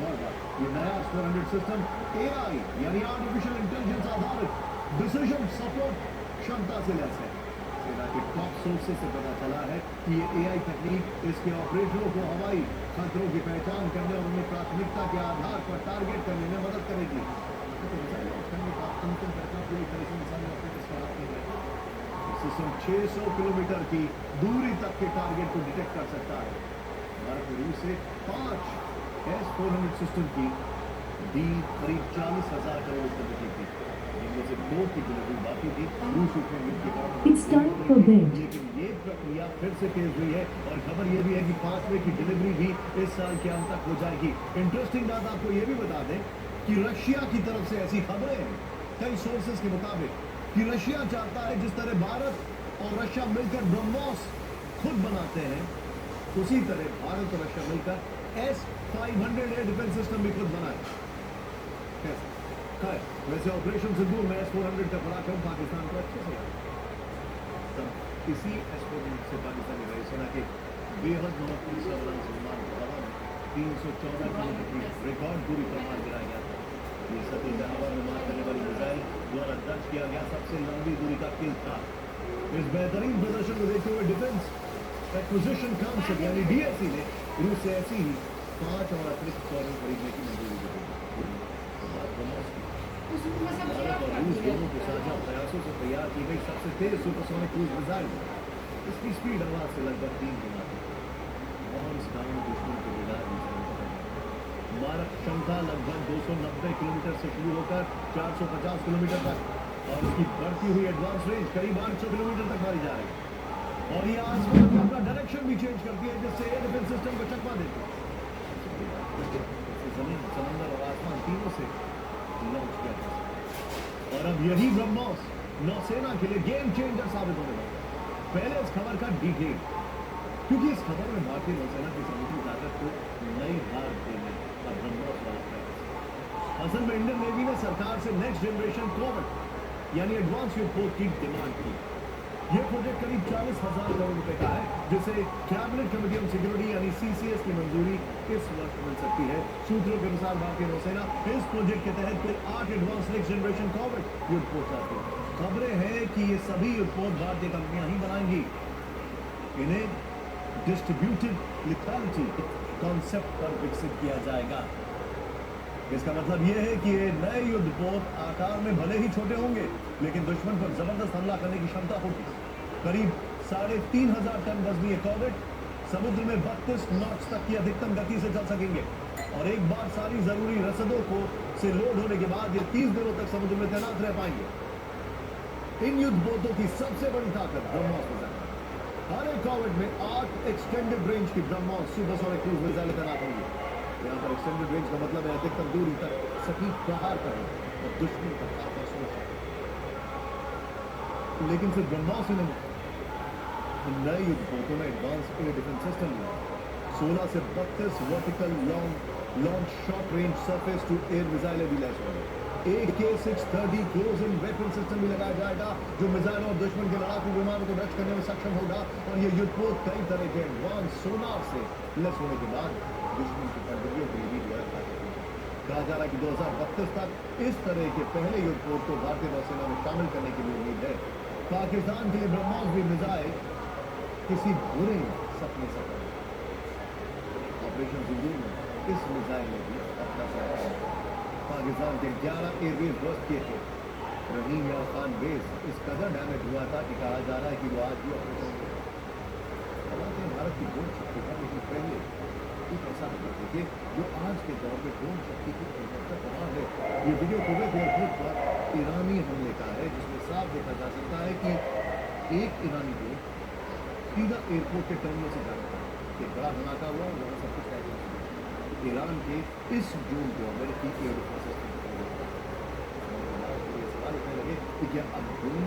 और बात ये नया S-400 सिस्टम AI यानी आर्टिफिशियल इंटेलिजेंस आधारित डिसीजन सपोर्ट क्षमता से लैस है। सेना के टॉप सोर्सेस से पता चला है कि ये AI तकनीक इसके ऑपरेटरों को हवाई खतरों की पहचान करने और उन्हें प्राथमिकता के आधार पर टारगेट करने में मदद करेगी। सिस्टम 600 किलोमीटर की दूरी तक के टारगेट को डिटेक्ट कर सकता है। भारत ने रूस से 5 S-400 सिस्टम की डील करीब 40,000 करोड़ रुपए की थी, जिनमें से 2 की डिलीवरी बाकी थी। रूस यूक्रेन युद्ध के कारण लेकिन ये प्रक्रिया फिर से तेज हुई है और खबर ये भी है कि 5वें की डिलीवरी भी इस साल के अंत तक हो जाएगी। इंटरेस्टिंग बात आपको ये भी बता दें कि रशिया की तरफ से ऐसी खबरें हैं कई सोर्सेस के मुताबिक कि रशिया चाहता है जिस तरह भारत और रशिया मिलकर ब्रह्मोस खुद बनाते हैं, उसी तरह भारत और रशिया मिलकर S-500 एयर डिफेंस सिस्टम भी खुद बनाए। कैसे? वैसे ऑपरेशन सिंदूर में S-400 का पराक्रम पाकिस्तान को अच्छे से तब इसी S-400 से पाकिस्तानी वायुसेना के बेहद महत्वपूर्ण सर्वेलेंस विमान को हवा में 314 किलोमीटर की रिकॉर्ड दूरी पर मार गिराया गया था। ये सतह हवा में मार करने वाली मिसाइल द्वारा दर्ज किया गया सबसे लंबी दूरी का किल था। इस बेहतरीन प्रदर्शन को देखते हुए डिफेंस एक्विजिशन काउंसिल यानी DAC ने रूस से ऐसी ही 5 और अतिरिक्त सॉरेन खरीदने की मंजूरी दी। भारत और रूस दोनों के साझा प्रयासों से तैयार की गई सबसे तेज सुपरसोनिक क्रूज मिसाइल, इसकी स्पीड हवा से लगभग 3 गुना है। दुश्मन के रडार मारक क्षमता लगभग 290 किलोमीटर से शुरू होकर 450 किलोमीटर तक और इसकी बढ़ती हुई एडवांस रेंज करीब 800 किलोमीटर तक मारी जा रही है। और ये आसमान में अपना डायरेक्शन भी चेंज करती है, जिससे एयर डिफेंस सिस्टम को चकमा देती है। जमीन, समंदर और आसमान तीनों से लॉन्च किया जा सकता है। और अब यही ब्रह्मोस नौसेना के लिए गेम चेंजर साबित होने वाला है। पहले इस खबर का डिटेल, क्योंकि इस खबर में भारतीय नौसेना की समुद्री ताकत को नई धार देने का ब्रह्मोस वाला प्रयास। असल में इंडियन नेवी ने सरकार से नेक्स्ट जनरेशन कॉर्वेट यानी एडवांस युद्धपोत की डिमांड की। यह प्रोजेक्ट करीब 40,000 करोड़ रुपए का है, जिसे कैबिनेट कमेटी ऑन सिक्योरिटी यानी CCS की मंजूरी इस वर्ष मिल सकती है। सूत्रों के अनुसार भारतीय नौसेना इस प्रोजेक्ट के तहत कुल 8 एडवांस नेक्स्ट जनरेशन कॉर्वेट युद्धपोत चाहती है। खबरें हैं कि ये सभी युद्धपोत भारतीय कंपनियां ही बनाएंगी। इन्हें डिस्ट्रीब्यूटेड लिथैलिटी कॉन्सेप्ट पर विकसित किया जाएगा। इसका मतलब यह है कि ये नए युद्धपोत आकार में भले ही छोटे होंगे, लेकिन दुश्मन पर जबरदस्त हमला करने की क्षमता होगी। करीब 3,500 टन वजनी कॉर्वेट समुद्र में 32 नॉट्स तक की अधिकतम गति से चल सकेंगे और एक बार सारी जरूरी रसदों को से लोड होने के बाद ये 30 दिनों तक समुद्र में तैनात रह पाएंगे। इन युद्धपोतों की सबसे बड़ी ताकत ब्रह्मोस मिसाइल। हर एक कॉर्वेट में 8 एक्सटेंडेड रेंज की ब्रह्मोस सुपरसोनिक क्रूज मिसाइलें तैनात होंगी। यहाँ पर एक्सटेंडेड रेंज का मतलब है अधिकतम दूरी तक सटीक प्रहार करना और दुश्मन का खाता सोचना। लेकिन सिर्फ ब्रह्मोस ही नहीं, नए युद्धपोतों में एडवांस एयर डिफेंस सिस्टम में 16 से 32 vertical launch short range surface to air मिसाइलें भी लैस होंगे। AK-630 close in weapon system भी लगाया जाएगा, जो मिसाइलों और दुश्मन के लड़ाकू विमानों को नष्ट करने में सक्षम होगा। और ये युद्धपोत कई तरह के एडवांस सोनार से लैस होने के बाद दुश्मन की पनडुब्बियों के लिए भी कहा जा रहा है कि 2032 तक इस तरह के पहले युद्धपोत को भारतीय नौसेना में शामिल करने की भी उम्मीद है। पाकिस्तान के लिए ब्रह्मोस भी मिसाइल किसी बुरे सपने से ऑपरेशन सिंदूर में इस मिसाइल ने भी अपना साथ पाकिस्तान के 11 एयरबेस ध्वस्त किए थे। रहीम यार खान बेस इस कदर डैमेज हुआ था कि कहा जा रहा है कि वो आज भी ऑपरेशन हालांकि भारत की ड्रोन शक्ति था, लेकिन पहले कुछ ऐसा होता देखिए जो आज के दौर में ड्रोन शक्ति की कमाल है। ये वीडियो कुवैत एयरपोर्ट पर ईरानी हमले का है, जिसमें साफ देखा जा सकता है कि एक ईरानी ड्रोन सीधा एयरपोर्ट के टर्मिनल से जा रहा था। एक बड़ा धमाका हुआ और वहां सब कुछ ईरान के इस ड्रोन को अमेरिकी एयर डिफेंस सिस्टम सवाल उठने लगे कि क्या अब ड्रोन